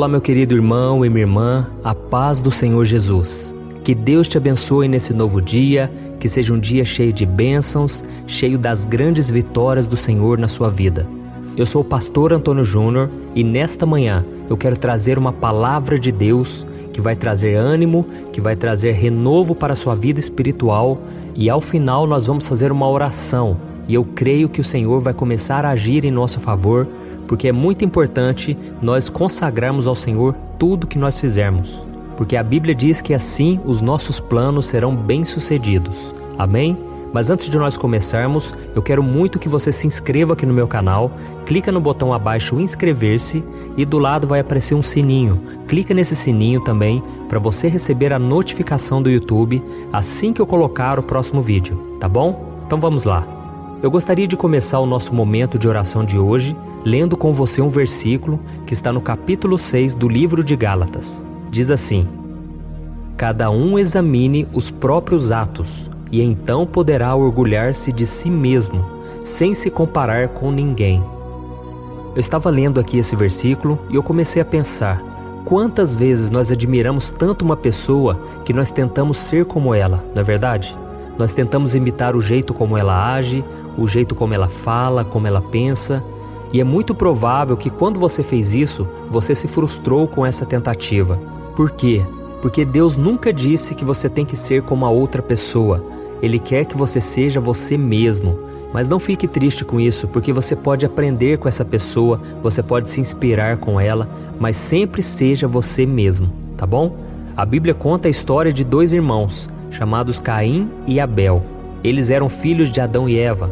Olá, meu querido irmão e minha irmã, a paz do Senhor Jesus. Que Deus te abençoe nesse novo dia, que seja um dia cheio de bênçãos, cheio das grandes vitórias do Senhor na sua vida. Eu sou o pastor Antônio Júnior e nesta manhã eu quero trazer uma palavra de Deus que vai trazer ânimo, que vai trazer renovo para a sua vida espiritual e ao final nós vamos fazer uma oração e eu creio que o Senhor vai começar a agir em nosso favor, porque é muito importante nós consagrarmos ao Senhor tudo que nós fizermos, porque a Bíblia diz que assim os nossos planos serão bem-sucedidos. Amém? Mas antes de nós começarmos, eu quero muito que você se inscreva aqui no meu canal, clica no botão abaixo inscrever-se e do lado vai aparecer um sininho. Clica nesse sininho também para você receber a notificação do YouTube assim que eu colocar o próximo vídeo, tá bom? Então vamos lá. Eu gostaria de começar o nosso momento de oração de hoje lendo com você um versículo que está no capítulo 6 do livro de Gálatas. Diz assim: cada um examine os próprios atos e então poderá orgulhar-se de si mesmo, sem se comparar com ninguém. Eu estava lendo aqui esse versículo e eu comecei a pensar, quantas vezes nós admiramos tanto uma pessoa que nós tentamos ser como ela, não é verdade? Nós tentamos imitar o jeito como ela age, o jeito como ela fala, como ela pensa, e é muito provável que quando você fez isso, você se frustrou com essa tentativa. Por quê? Porque Deus nunca disse que você tem que ser como a outra pessoa. Ele quer que você seja você mesmo. Mas não fique triste com isso, porque você pode aprender com essa pessoa, você pode se inspirar com ela, mas sempre seja você mesmo, tá bom? A Bíblia conta a história de dois irmãos, chamados Caim e Abel. Eles eram filhos de Adão e Eva.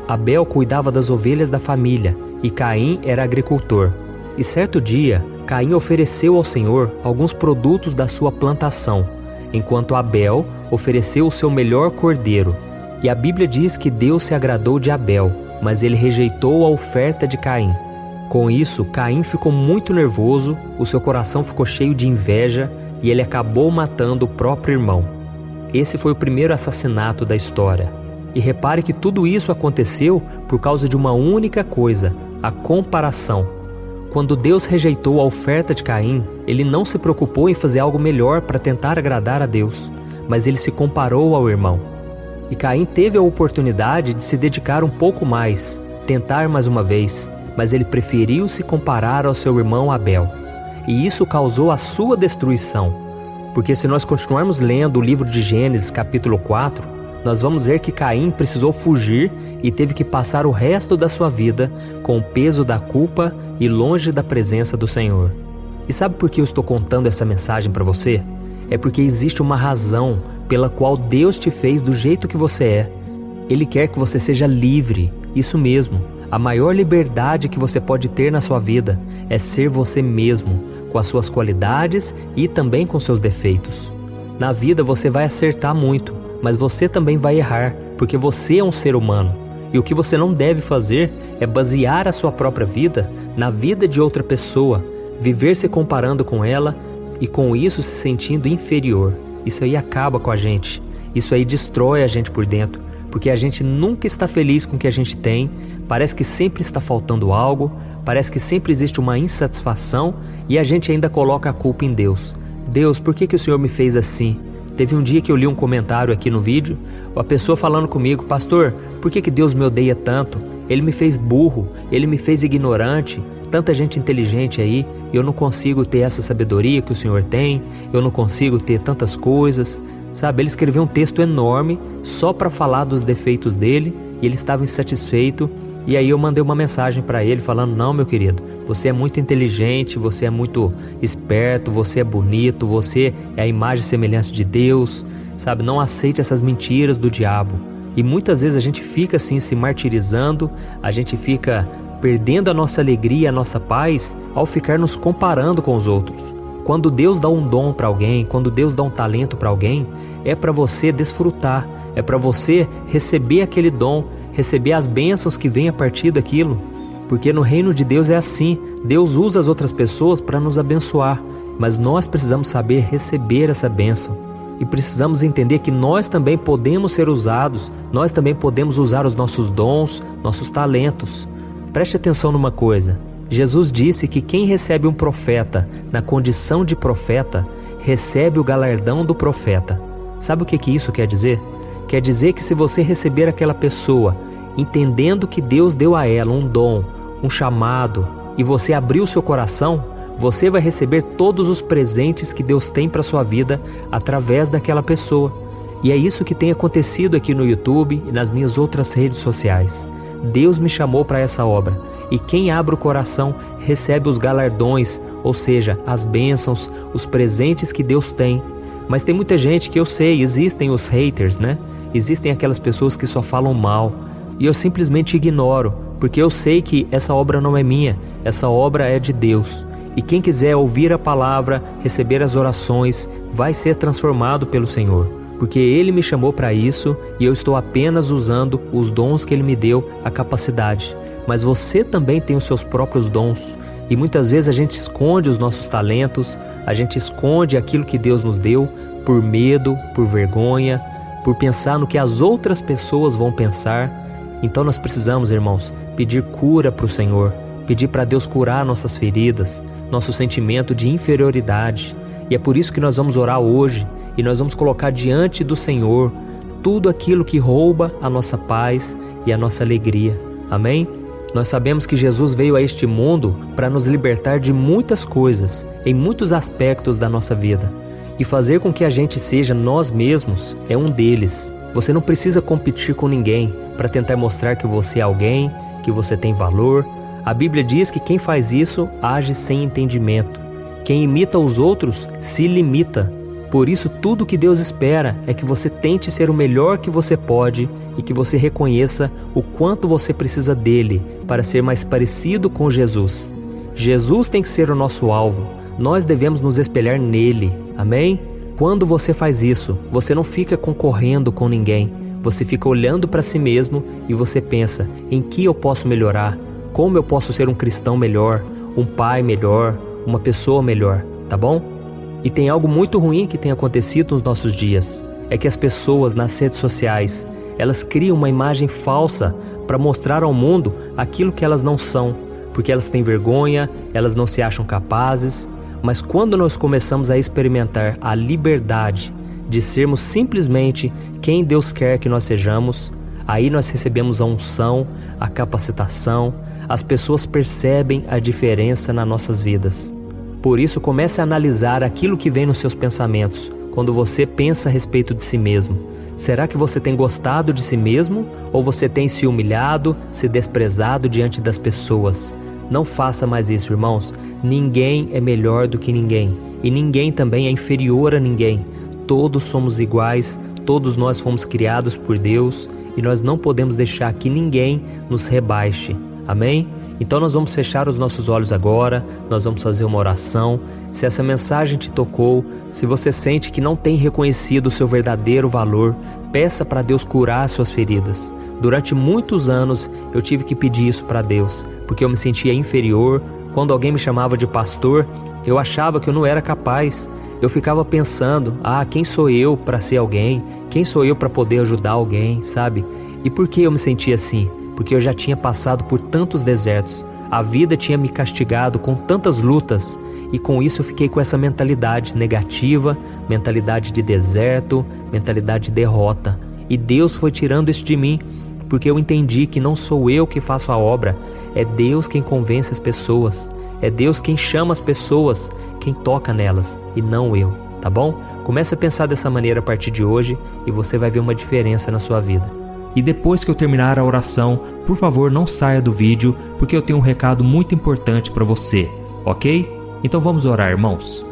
Abel cuidava das ovelhas da família e Caim era agricultor. E certo dia, Caim ofereceu ao Senhor alguns produtos da sua plantação, enquanto Abel ofereceu o seu melhor cordeiro. E a Bíblia diz que Deus se agradou de Abel, mas ele rejeitou a oferta de Caim. Com isso, Caim ficou muito nervoso, o seu coração ficou cheio de inveja e ele acabou matando o próprio irmão. Esse foi o primeiro assassinato da história. E repare que tudo isso aconteceu por causa de uma única coisa, a comparação. Quando Deus rejeitou a oferta de Caim, ele não se preocupou em fazer algo melhor para tentar agradar a Deus, mas ele se comparou ao irmão. E Caim teve a oportunidade de se dedicar um pouco mais, tentar mais uma vez, mas ele preferiu se comparar ao seu irmão Abel. E isso causou a sua destruição. Porque se nós continuarmos lendo o livro de Gênesis capítulo 4, nós vamos ver que Caim precisou fugir e teve que passar o resto da sua vida com o peso da culpa e longe da presença do Senhor. E sabe por que eu estou contando essa mensagem para você? É porque existe uma razão pela qual Deus te fez do jeito que você é. Ele quer que você seja livre, isso mesmo. A maior liberdade que você pode ter na sua vida é ser você mesmo, com as suas qualidades e também com seus defeitos. Na vida você vai acertar muito, mas você também vai errar, porque você é um ser humano. E o que você não deve fazer é basear a sua própria vida na vida de outra pessoa, viver se comparando com ela e com isso se sentindo inferior. Isso aí acaba com a gente, isso aí destrói a gente por dentro, porque a gente nunca está feliz com o que a gente tem, parece que sempre está faltando algo, parece que sempre existe uma insatisfação e a gente ainda coloca a culpa em Deus. Deus, por que o Senhor me fez assim? Teve um dia que eu li um comentário aqui no vídeo, a pessoa falando comigo, pastor, por que Deus me odeia tanto? Ele me fez burro, ele me fez ignorante, tanta gente inteligente aí, eu não consigo ter essa sabedoria que o Senhor tem, eu não consigo ter tantas coisas, sabe? Ele escreveu um texto enorme só para falar dos defeitos dele e ele estava insatisfeito e aí eu mandei uma mensagem para ele falando, não meu querido, você é muito inteligente, você é muito esperto, você é bonito, você é a imagem e semelhança de Deus, sabe? Não aceite essas mentiras do diabo. E muitas vezes a gente fica assim se martirizando, a gente fica perdendo a nossa alegria, a nossa paz ao ficar nos comparando com os outros. Quando Deus dá um dom para alguém, quando Deus dá um talento para alguém, é para você desfrutar, é para você receber aquele dom, receber as bênçãos que vêm a partir daquilo. Porque no reino de Deus é assim, Deus usa as outras pessoas para nos abençoar, mas nós precisamos saber receber essa bênção. E precisamos entender que nós também podemos ser usados, nós também podemos usar os nossos dons, nossos talentos. Preste atenção numa coisa, Jesus disse que quem recebe um profeta na condição de profeta, recebe o galardão do profeta. Sabe o que isso quer dizer? Quer dizer que se você receber aquela pessoa, entendendo que Deus deu a ela um dom, um chamado, e você abrir o seu coração, você vai receber todos os presentes que Deus tem para sua vida através daquela pessoa. E é isso que tem acontecido aqui no YouTube e nas minhas outras redes sociais. Deus me chamou para essa obra, e quem abre o coração recebe os galardões, ou seja, as bênçãos, os presentes que Deus tem. Mas tem muita gente que eu sei, existem os haters, né? Existem aquelas pessoas que só falam mal, e eu simplesmente ignoro, porque eu sei que essa obra não é minha, essa obra é de Deus. E quem quiser ouvir a palavra, receber as orações, vai ser transformado pelo Senhor, porque Ele me chamou para isso e eu estou apenas usando os dons que Ele me deu, a capacidade. Mas você também tem os seus próprios dons, e muitas vezes a gente esconde os nossos talentos, a gente esconde aquilo que Deus nos deu por medo, por vergonha, por pensar no que as outras pessoas vão pensar. Então nós precisamos, irmãos, pedir cura para o Senhor, pedir para Deus curar nossas feridas, nosso sentimento de inferioridade. E é por isso que nós vamos orar hoje, e nós vamos colocar diante do Senhor tudo aquilo que rouba a nossa paz e a nossa alegria. Amém? Nós sabemos que Jesus veio a este mundo para nos libertar de muitas coisas, em muitos aspectos da nossa vida. E fazer com que a gente seja nós mesmos é um deles. Você não precisa competir com ninguém para tentar mostrar que você é alguém, que você tem valor. A Bíblia diz que quem faz isso age sem entendimento. Quem imita os outros se limita. Por isso, tudo que Deus espera é que você tente ser o melhor que você pode e que você reconheça o quanto você precisa dele para ser mais parecido com Jesus. Jesus tem que ser o nosso alvo. Nós devemos nos espelhar nele. Amém? Quando você faz isso, você não fica concorrendo com ninguém. Você fica olhando para si mesmo e você pensa: em que eu posso melhorar? Como eu posso ser um cristão melhor, um pai melhor, uma pessoa melhor, tá bom? E tem algo muito ruim que tem acontecido nos nossos dias. É que as pessoas nas redes sociais, elas criam uma imagem falsa para mostrar ao mundo aquilo que elas não são, porque elas têm vergonha, elas não se acham capazes. Mas quando nós começamos a experimentar a liberdade de sermos simplesmente quem Deus quer que nós sejamos, aí nós recebemos a unção, a capacitação, as pessoas percebem a diferença nas nossas vidas. Por isso, comece a analisar aquilo que vem nos seus pensamentos, quando você pensa a respeito de si mesmo. Será que você tem gostado de si mesmo ou você tem se humilhado, se desprezado diante das pessoas? Não faça mais isso, irmãos. Ninguém é melhor do que ninguém e ninguém também é inferior a ninguém. Todos somos iguais, todos nós fomos criados por Deus e nós não podemos deixar que ninguém nos rebaixe. Amém? Então nós vamos fechar os nossos olhos agora, nós vamos fazer uma oração. Se essa mensagem te tocou, se você sente que não tem reconhecido o seu verdadeiro valor, peça para Deus curar as suas feridas. Durante muitos anos eu tive que pedir isso para Deus, porque eu me sentia inferior. Quando alguém me chamava de pastor, eu achava que eu não era capaz. Eu ficava pensando, quem sou eu para ser alguém? Quem sou eu para poder ajudar alguém, sabe? E por que eu me sentia assim? Porque eu já tinha passado por tantos desertos. A vida tinha me castigado com tantas lutas. E com isso eu fiquei com essa mentalidade negativa, mentalidade de deserto, mentalidade de derrota. E Deus foi tirando isso de mim, porque eu entendi que não sou eu que faço a obra. É Deus quem convence as pessoas. É Deus quem chama as pessoas, quem toca nelas, e não eu, tá bom? Comece a pensar dessa maneira a partir de hoje e você vai ver uma diferença na sua vida. E depois que eu terminar a oração, por favor não saia do vídeo, porque eu tenho um recado muito importante para você, ok? Então vamos orar, irmãos.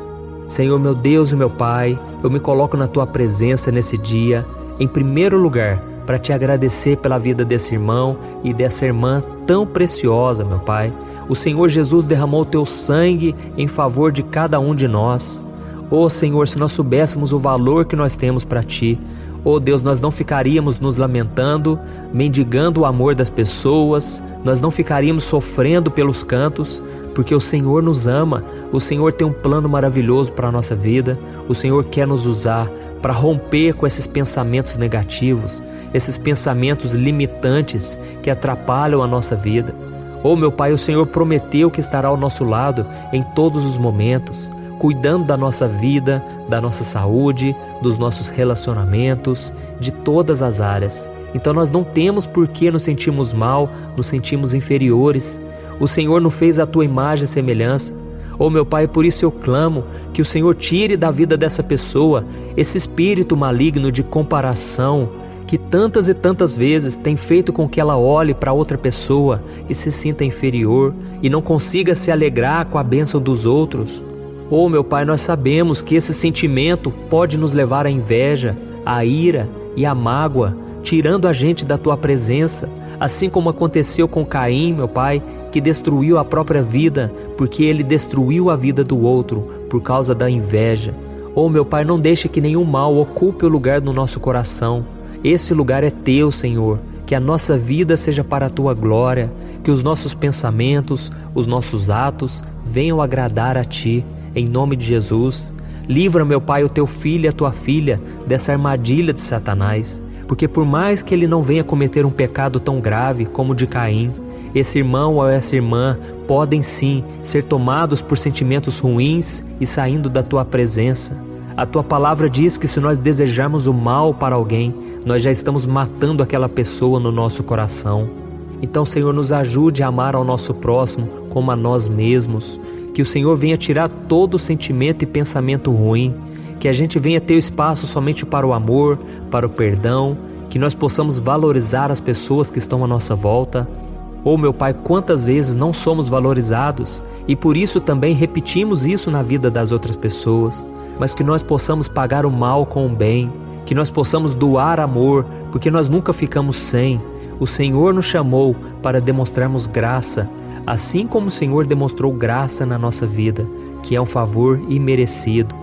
Senhor, meu Deus e meu Pai, eu me coloco na Tua presença nesse dia, em primeiro lugar, para Te agradecer pela vida desse irmão e dessa irmã tão preciosa, meu Pai. O Senhor Jesus derramou o Teu sangue em favor de cada um de nós. Senhor, se nós soubéssemos o valor que nós temos para Ti, Deus, nós não ficaríamos nos lamentando, mendigando o amor das pessoas, nós não ficaríamos sofrendo pelos cantos, porque o Senhor nos ama, o Senhor tem um plano maravilhoso para a nossa vida, o Senhor quer nos usar para romper com esses pensamentos negativos, esses pensamentos limitantes que atrapalham a nossa vida. Oh, meu Pai, o Senhor prometeu que estará ao nosso lado em todos os momentos, cuidando da nossa vida, da nossa saúde, dos nossos relacionamentos, de todas as áreas. Então nós não temos por que nos sentirmos mal, nos sentirmos inferiores. O Senhor nos fez a tua imagem e semelhança. Oh, meu Pai, por isso eu clamo que o Senhor tire da vida dessa pessoa esse espírito maligno de comparação, que tantas e tantas vezes tem feito com que ela olhe para outra pessoa e se sinta inferior e não consiga se alegrar com a bênção dos outros. Oh, meu Pai, nós sabemos que esse sentimento pode nos levar à inveja, à ira e à mágoa, tirando a gente da tua presença, assim como aconteceu com Caim, meu Pai, que destruiu a própria vida, porque ele destruiu a vida do outro por causa da inveja. Oh, meu Pai, não deixe que nenhum mal ocupe o lugar no nosso coração. Esse lugar é teu, Senhor. Que a nossa vida seja para a tua glória, que os nossos pensamentos, os nossos atos venham agradar a ti, em nome de Jesus. Livra, meu Pai, o teu filho e a tua filha dessa armadilha de Satanás, porque por mais que ele não venha cometer um pecado tão grave como o de Caim, esse irmão ou essa irmã podem sim ser tomados por sentimentos ruins e saindo da tua presença. A tua palavra diz que se nós desejarmos o mal para alguém, nós já estamos matando aquela pessoa no nosso coração. Então, Senhor, nos ajude a amar ao nosso próximo como a nós mesmos. Que o Senhor venha tirar todo sentimento e pensamento ruim. Que a gente venha ter espaço somente para o amor, para o perdão. Que nós possamos valorizar as pessoas que estão à nossa volta. Oh, meu Pai, quantas vezes não somos valorizados e por isso também repetimos isso na vida das outras pessoas. Mas que nós possamos pagar o mal com o bem. Que nós possamos doar amor, porque nós nunca ficamos sem. O Senhor nos chamou para demonstrarmos graça, assim como o Senhor demonstrou graça na nossa vida, que é um favor imerecido.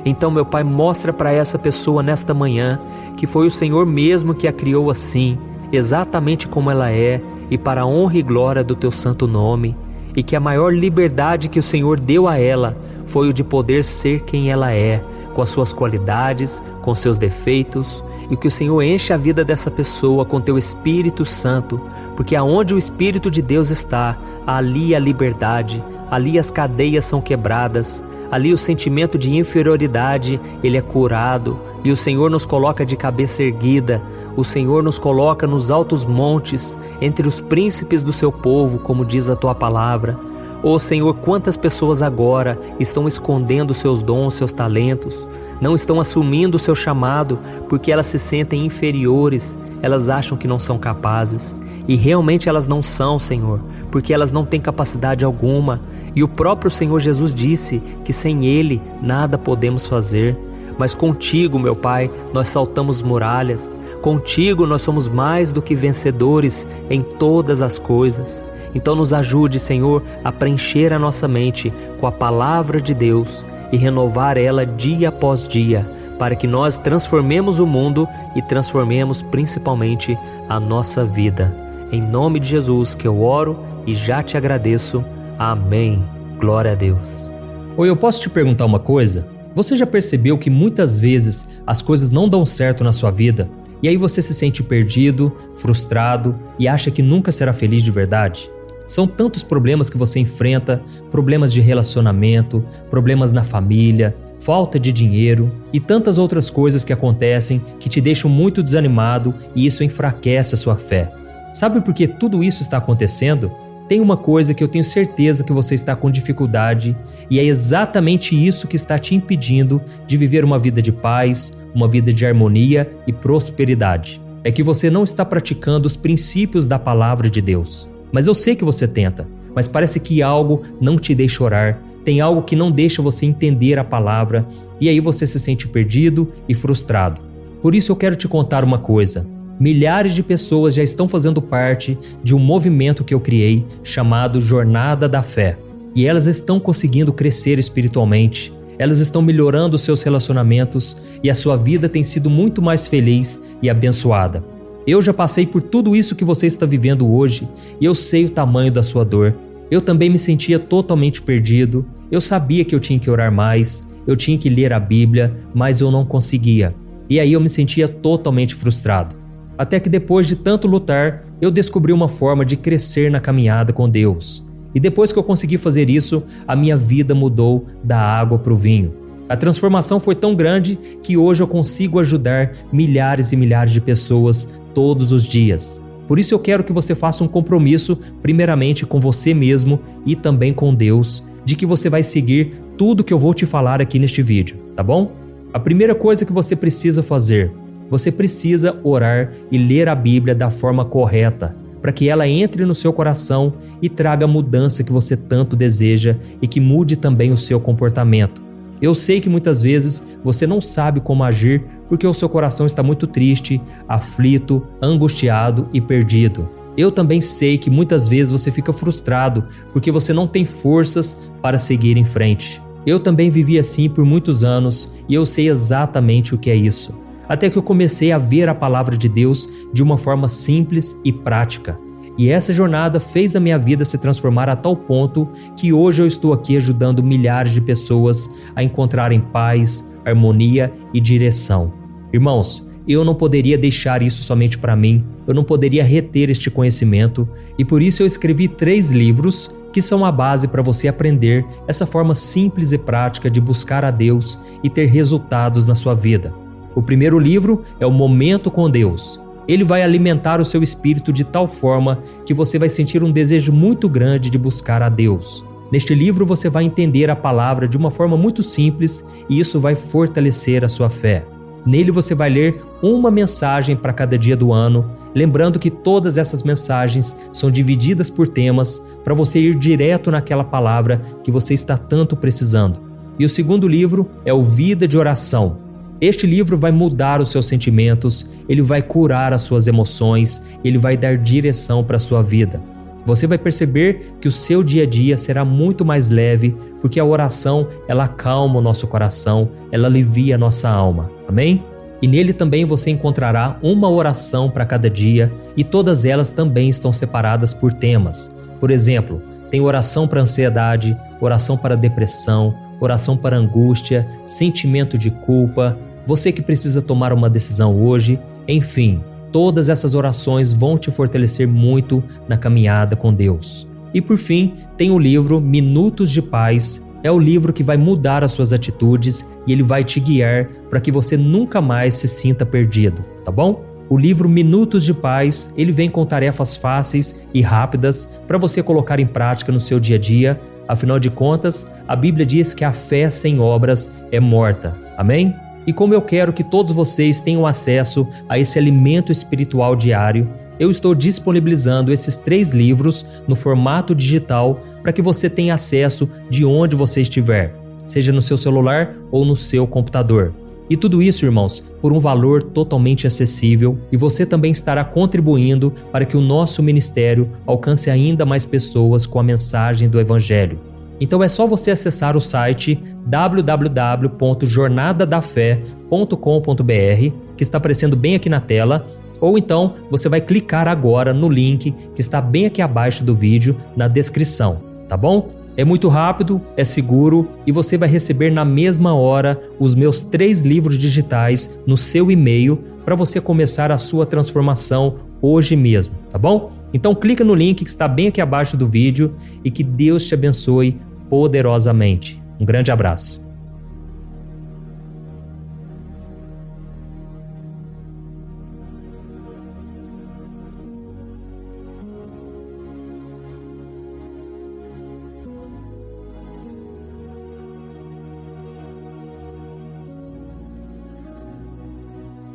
Então, meu Pai, mostra para essa pessoa nesta manhã que foi o Senhor mesmo que a criou assim, exatamente como ela é, e para a honra e glória do teu santo nome, e que a maior liberdade que o Senhor deu a ela foi o de poder ser quem ela é, com as suas qualidades, com seus defeitos, e que o Senhor enche a vida dessa pessoa com teu Espírito Santo, porque aonde o Espírito de Deus está, ali a liberdade, ali as cadeias são quebradas, ali o sentimento de inferioridade, ele é curado, e o Senhor nos coloca de cabeça erguida, o Senhor nos coloca nos altos montes, entre os príncipes do seu povo, como diz a tua palavra. Ó Senhor, quantas pessoas agora estão escondendo seus dons, seus talentos, não estão assumindo o seu chamado porque elas se sentem inferiores, elas acham que não são capazes. E realmente elas não são, Senhor, porque elas não têm capacidade alguma. E o próprio Senhor Jesus disse que sem Ele nada podemos fazer. Mas contigo, meu Pai, nós saltamos muralhas. Contigo nós somos mais do que vencedores em todas as coisas. Então nos ajude, Senhor, a preencher a nossa mente com a palavra de Deus e renovar ela dia após dia, para que nós transformemos o mundo e transformemos principalmente a nossa vida. Em nome de Jesus que eu oro e já te agradeço. Amém. Glória a Deus. Oi, eu posso te perguntar uma coisa? Você já percebeu que muitas vezes as coisas não dão certo na sua vida? E aí você se sente perdido, frustrado e acha que nunca será feliz de verdade? São tantos problemas que você enfrenta, problemas de relacionamento, problemas na família, falta de dinheiro e tantas outras coisas que acontecem que te deixam muito desanimado e isso enfraquece a sua fé. Sabe por que tudo isso está acontecendo? Tem uma coisa que eu tenho certeza que você está com dificuldade e é exatamente isso que está te impedindo de viver uma vida de paz, uma vida de harmonia e prosperidade. É que você não está praticando os princípios da palavra de Deus. Mas eu sei que você tenta, mas parece que algo não te deixa orar, tem algo que não deixa você entender a palavra e aí você se sente perdido e frustrado. Por isso eu quero te contar uma coisa. Milhares de pessoas já estão fazendo parte de um movimento que eu criei chamado Jornada da Fé. E elas estão conseguindo crescer espiritualmente, elas estão melhorando os seus relacionamentos e a sua vida tem sido muito mais feliz e abençoada. Eu já passei por tudo isso que você está vivendo hoje e eu sei o tamanho da sua dor. Eu também me sentia totalmente perdido, eu sabia que eu tinha que orar mais, eu tinha que ler a Bíblia, mas eu não conseguia. E aí eu me sentia totalmente frustrado. Até que depois de tanto lutar, eu descobri uma forma de crescer na caminhada com Deus. E depois que eu consegui fazer isso, a minha vida mudou da água para o vinho. A transformação foi tão grande que hoje eu consigo ajudar milhares e milhares de pessoas todos os dias. Por isso eu quero que você faça um compromisso, primeiramente com você mesmo e também com Deus, de que você vai seguir tudo que eu vou te falar aqui neste vídeo, tá bom? A primeira coisa que você precisa fazer, você precisa orar e ler a Bíblia da forma correta, para que ela entre no seu coração e traga a mudança que você tanto deseja e que mude também o seu comportamento. Eu sei que muitas vezes você não sabe como agir porque o seu coração está muito triste, aflito, angustiado e perdido. Eu também sei que muitas vezes você fica frustrado porque você não tem forças para seguir em frente. Eu também vivi assim por muitos anos e eu sei exatamente o que é isso. Até que eu comecei a ver a palavra de Deus de uma forma simples e prática. E essa jornada fez a minha vida se transformar a tal ponto que hoje eu estou aqui ajudando milhares de pessoas a encontrarem paz, harmonia e direção. Irmãos, eu não poderia deixar isso somente para mim, eu não poderia reter este conhecimento e por isso eu escrevi 3 livros que são a base para você aprender essa forma simples e prática de buscar a Deus e ter resultados na sua vida. O primeiro livro é o Momento com Deus. Ele vai alimentar o seu espírito de tal forma que você vai sentir um desejo muito grande de buscar a Deus. Neste livro você vai entender a palavra de uma forma muito simples e isso vai fortalecer a sua fé. Nele você vai ler uma mensagem para cada dia do ano, lembrando que todas essas mensagens são divididas por temas para você ir direto naquela palavra que você está tanto precisando. E o segundo livro é o Vida de Oração. Este livro vai mudar os seus sentimentos, ele vai curar as suas emoções, ele vai dar direção para a sua vida. Você vai perceber que o seu dia a dia será muito mais leve, porque a oração, ela acalma o nosso coração, ela alivia a nossa alma. Amém? E nele também você encontrará uma oração para cada dia e todas elas também estão separadas por temas. Por exemplo, tem oração para ansiedade, oração para depressão, oração para angústia, sentimento de culpa, você que precisa tomar uma decisão hoje, enfim, todas essas orações vão te fortalecer muito na caminhada com Deus. E por fim, tem o livro Minutos de Paz. É o livro que vai mudar as suas atitudes e ele vai te guiar para que você nunca mais se sinta perdido, tá bom? O livro Minutos de Paz, ele vem com tarefas fáceis e rápidas para você colocar em prática no seu dia a dia. Afinal de contas, a Bíblia diz que a fé sem obras é morta. Amém? E como eu quero que todos vocês tenham acesso a esse alimento espiritual diário, eu estou disponibilizando esses 3 livros no formato digital para que você tenha acesso de onde você estiver, seja no seu celular ou no seu computador. E tudo isso, irmãos, por um valor totalmente acessível e você também estará contribuindo para que o nosso ministério alcance ainda mais pessoas com a mensagem do Evangelho. Então é só você acessar o site www.jornadadafé.com.br, que está aparecendo bem aqui na tela, ou então você vai clicar agora no link que está bem aqui abaixo do vídeo, na descrição, tá bom? É muito rápido, é seguro e você vai receber na mesma hora os meus 3 livros digitais no seu e-mail para você começar a sua transformação hoje mesmo, tá bom? Então clica no link que está bem aqui abaixo do vídeo e que Deus te abençoe poderosamente. Um grande abraço.